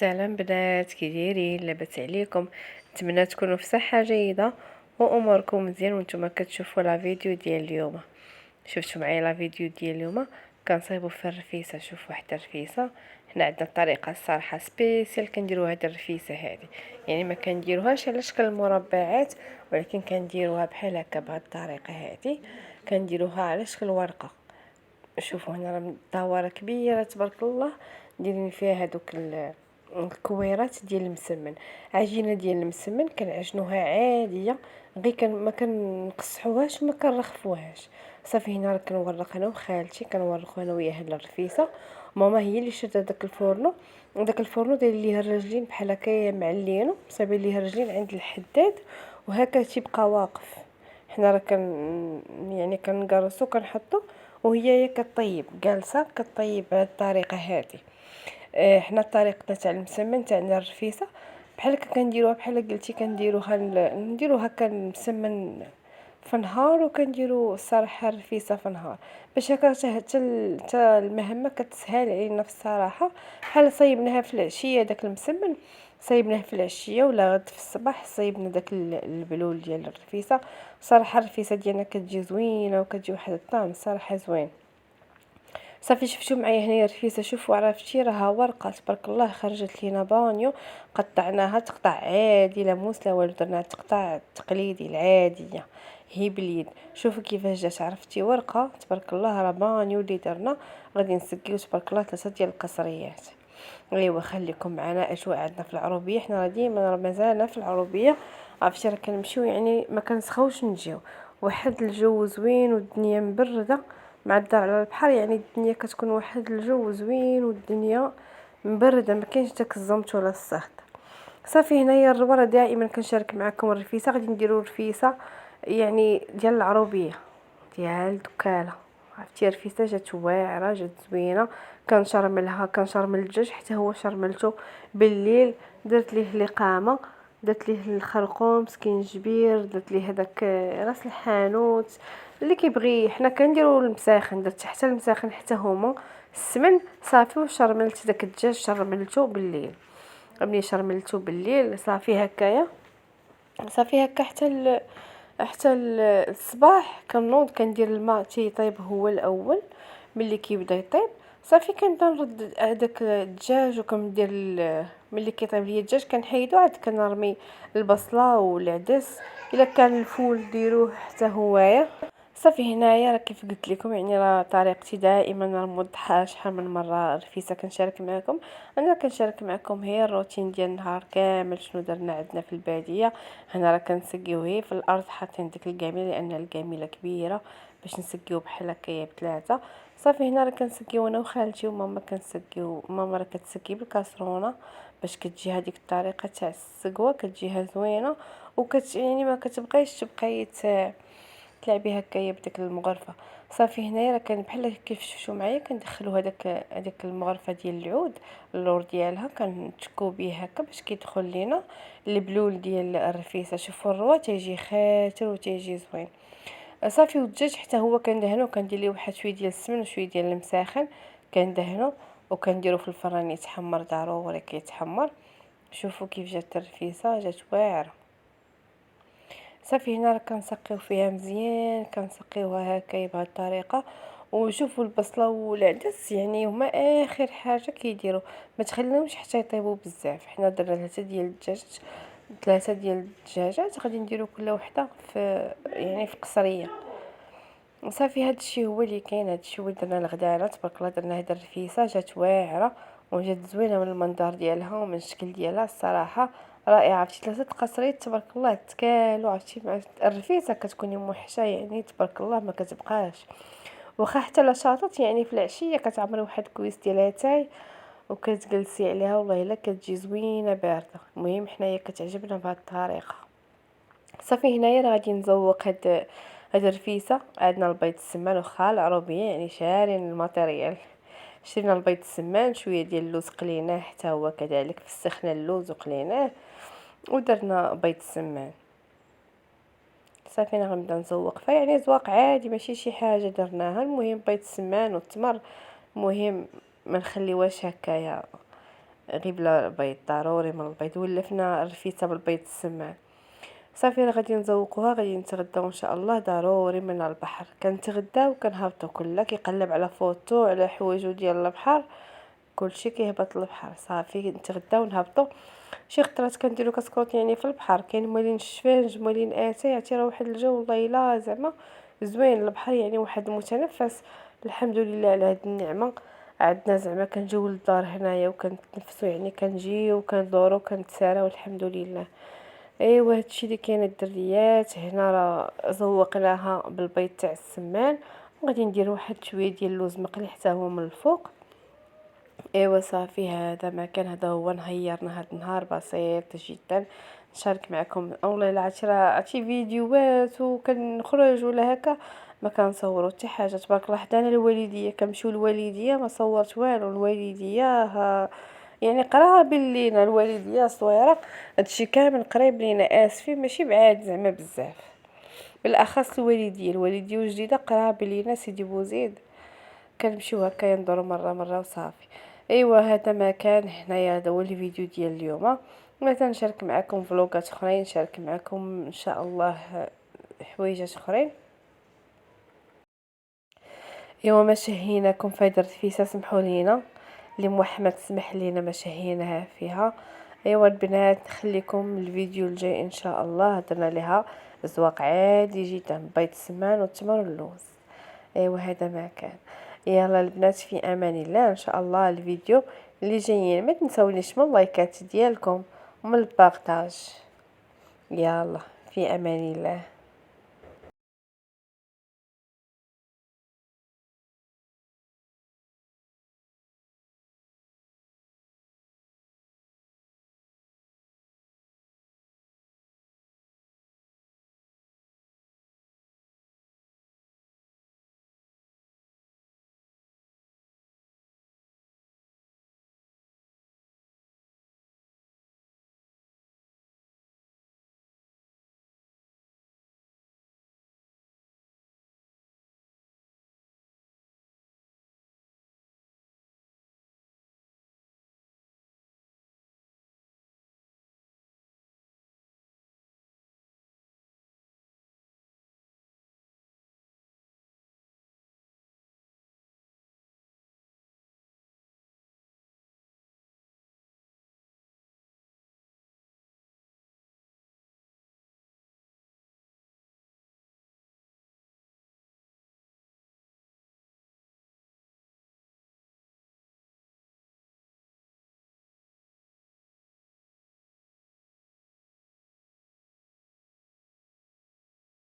سلام بنات، كي دايرين؟ لاباس عليكم؟ نتمنى تكونوا في صحه جيده واموركم مزيان وانتم كتشوفوا لا فيديو ديال اليوم. شفتوا معايا لا فيديو ديال اليوم؟ كنصايبوا في الرفيسه. شوف واحد الرفيسه، حنا عندنا الطريقه الصراحه سبيسيال كنديروا هاد الرفيسه هذه، يعني ما كنديروهاش على شكل المربعات، ولكن كنديروها بحال هكا بهاد الطريقه هذه، كنديروها على شكل ورقه. شوفوا هنا راه مدوره كبيره تبارك الله، دايرين فيها هذوك الكويرات ديال المسمن. عجينه ديال المسمن كنعجنوها عاديه، غير ما كنقصحوهاش وما كنرخفوهاش. صافي هنا راه كنورق انا وخالتي، كنورقوا انا وياها الرفيسه. ماما هي اللي شرات داك الفورنو، داك الفورنو داير ليه الرجلين بحال هكا معلينو، صايبين ليه الرجلين عند الحداد وهكا تيبقى واقف. حنا راه يعني كنقرصو كنحطو وهي كطيب جالسه كطيب بهذه الطريقه هذه. حنا طريقتنا تاع المسمن تاعنا الرفيسه بحال هكا كنديروها، بحال قلتي كنديروها نديروها كنسمن في نهار، وكنديروا الصراحه الرفيسه في نهار، باش هكا حتى المهمه كتسهل علينا في الصراحه. بحال صيبناها في العشيه داك المسمن، صيبناه في العشيه ولا غد في الصباح صيبنا داك البلول ديال الرفيسه. صراحه الرفيسه ديالنا كتجي زوينه وكتجي واحد الطعم صراحه زوين. صافي شفتوا معايا هنايا الرفيسه، شوفوا عرفتي راها ورقه تبارك الله، خرجت لينا بانيو. قطعناها تقطع عادي، لا موس لا والو، درناها تقطع التقليدي العاديه هي باليد. شوفوا كيفاش جات، عرفتي ورقه تبارك الله، راه بانيو اللي درنا. غادي نسقيو تبارك الله 3 ديال القصريات. ايوا خليكم معنا اجواء عندنا في العروبيه. حنا راه ديما راه مازالنا في العروبيه، عرفتي راه كنمشيو يعني ما كنسخوش نجيو. واحد الجو زوين والدنيا مبرده مع الدار على البحر، يعني الدنيا كتكون واحد الجو زوين والدنيا مبرده، ما كاينش داك الزمت ولا الصهد. صافي هنايا الرواره دائما كنشارك معكم الرفيسه. غادي نديروا رفيسه يعني ديال العروبيه ديال دكاله. عرفتي رفيسه جات واعره، جات زوينه. كنشرمل الدجاج حتى هو شرملته بالليل، درت ليه لقامه، درت ليه الخرقوم سكينجبير، درت ليه هذاك راس الحانوت اللي كيبغي. حنا كنديروا المساخن، درت حتى المساخن حتى هما السمن. صافي وشرملت داك الدجاج، شرملته بالليل. ملي شرملته بالليل صافي هكايا، صافي هكا حتى الصباح كنوض كندير الماء تيطيب هو الاول. ملي كيبدا يطيب صافي كنبدا نرد هذاك الدجاج وكندير ملي كيطيب ليا الدجاج كنحيدو، عاد كنرمي البصله والعدس. الا كان الفول ديروه حتى هوايا. صافي هنايا راه كيف قلت لكم، يعني راه طريقتي دائما راه موضحه شحال من مره رفيسه كنشارك معكم. انا كنشارك معكم هي الروتين ديال النهار كامل، شنو درنا عندنا في الباديه. هنا راه كنسقيو هي في الارض، حاطين ديك الكاميله لان الكاميله كبيره باش نسقيو بحال هكايا بثلاثه. صافي هنا راه كنسقيو انا وخالتي وماما، كنسقيو ماما راه كتسقي بالكاسرونه باش كتجي هذيك الطريقه تاع السقوه كتجيها زوينه، يعني ما كتبقايش تبقاي تلعبي هكايا بديك المغرفه. صافي هنايا راه كان بحال كيف شفتوا معايا كندخلوا هذاك المغرفه ديال العود، اللور ديالها كنتكو بيه هكا باش كيدخل لينا البلول ديال الرفيسه. شوفوا الروا تيجي خاتر وتيجي زوين. صافي والدجاج حتى هو كندهنو، كندير ليه واحد شويه ديال السمن وشويه ديال المساخن، كندهنو وكنديرو في الفران يتحمر ضروري كيتحمر. شوفوا كيف جات الرفيسه، جات واعره. صافي هنا راه كنسقيو فيها مزيان، كنسقيوها هكايا بهذه الطريقه. وشوفوا البصله والعدس يعني هما اخر حاجه كيديروا، ما تخليهمش حتى يطيبوا بزاف. حنا درنا 3 ديال الدجاجات، غادي نديرو كل وحده في يعني في قصريه. وصافي هادشي هو اللي كاين، هادشي هو درنا الغداء تبارك الله. درنا هاد الرفيسه جات واعره وجات زوينه من المنظر ديالها ومن الشكل ديالها الصراحه رائعه. عرفتي 3 قصريات تبارك الله تكالو، عرفتي مع الرفيسه كتكوني موحشه يعني تبارك الله ما كتبقاش. واخا حتى لا شاطط يعني في العشيه كتعمري واحد كويس ديال اتاي وكتجلسي عليها، والله الا كتجي زوينه بارده. المهم حنايا كتعجبنا بهذه الطريقه. صافي هنايا راه غادي نزوق هاد الرفيسه. عندنا البيض السمان وخا العروبيه يعني شارين الماتيريال. شرينا البيض السمان، شويه ديال اللوز قليناه حتى هو كذلك في السخنه، اللوز وقليناه ودرنا بيض السمان. صافي انا غنبدا نزوق فيها، يعني زواق عادي ماشي شي حاجه درناها. المهم بيض السمان والتمر، المهم ما نخليوهاش هكايا غير بلا البيض، ضروري من البيض. ولفنا الرفيته بالبيض السمان. صافي راه غادي نزوقوها، غادي نتغداو ان شاء الله ضروري من البحر. كنتغداو وكنهبطوا، كلها كيقلب على فوتو على حوايجو ديال البحر، كلشي كيهبط للبحر. صافي نتغداو ونهبطوا. شي خطرات كنديرو كسكروط يعني في البحر، كاين مولين الشفاج مولين اتاي، عرفتي راه واحد الجو والله الا زعما زوين البحر، يعني واحد المتنفس. الحمد لله على هاد النعمه. عندنا زعما كنجيو للدار هنايا وكنتنفسوا، يعني كنجيو وكندورو وكنتساراو الحمد لله. ايوا هادشي اللي كاين الدريات هنا. راه زوقناها بالبيض تاع السمان، وغادي ندير واحد شويه ديال اللوز مقلي حتى هو من الفوق. ايوا صافي هذا ما كان، هذا هو نهيرنا هذا النهار بسيط جدا. نشارك معكم اولا لا عرفتي فيديوهات وكنخرج ولا هكا ما كنصوروا حتى حاجه. تبارك الله حدانا الوالديه كنمشيو للوالديه ما صورت والو. الوالديه يعني قراب لينا، الوالديه صويره، هادشي كامل قريب لينا. اسفين ماشي بعاد زعما بزاف، بالاخص الوالديه وجديده قراب لينا. سيدي بوزيد كنمشيو هكا ندورو مره وصافي. ايوا هذا ما كان هنايا. هذا هو الفيديو ديال اليوم. مثلا نشارك معكم فلوقات اخرين، نشارك معكم ان شاء الله حويجات اخرين. ايوا ما شهيناكم في هاد الرفيسه، سمحوا لينا اللي محمد سمح لينا ما شهيناها فيها. ايوا البنات نخليكم الفيديو الجاي ان شاء الله. هضرنا لها زواق عادي جدا، بيض السمان والتمر واللوز. ايوا هذا ما كان. يلا البنات في امان الله. ان شاء الله الفيديو اللي جايين ما تنسونيش من اللايكات ديالكم ومن البارطاج. يلا في امان الله.